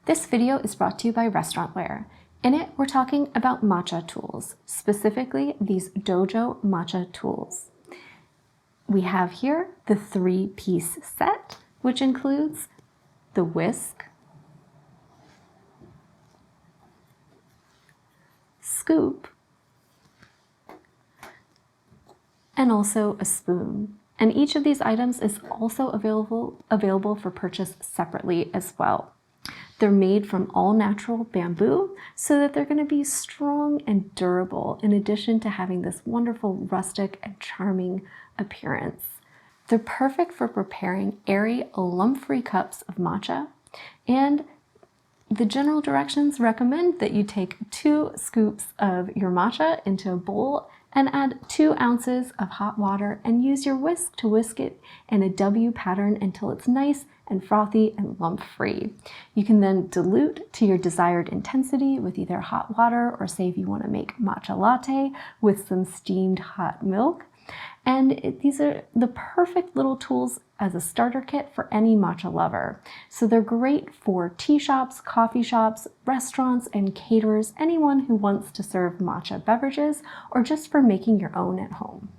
This video is brought to you by Restaurantware. In it, we're talking about matcha tools, specifically these Dojo Matcha Tools. We have here the 3-piece set, which includes the whisk, scoop, and also a spoon. And each of these items is also available for purchase separately as well. They're made from all natural bamboo so that they're going to be strong and durable, in addition to having this wonderful rustic and charming appearance. They're perfect for preparing airy, lump-free cups of matcha, and the general directions recommend that you take 2 scoops of your matcha into a bowl and add 2 ounces of hot water and use your whisk to whisk it in a W pattern until it's nice and frothy and lump-free. You can then dilute to your desired intensity with either hot water or, say, if you want to make matcha latte with some steamed hot milk. And these are the perfect little tools as a starter kit for any matcha lover. So they're great for tea shops, coffee shops, restaurants, and caterers, anyone who wants to serve matcha beverages, or just for making your own at home.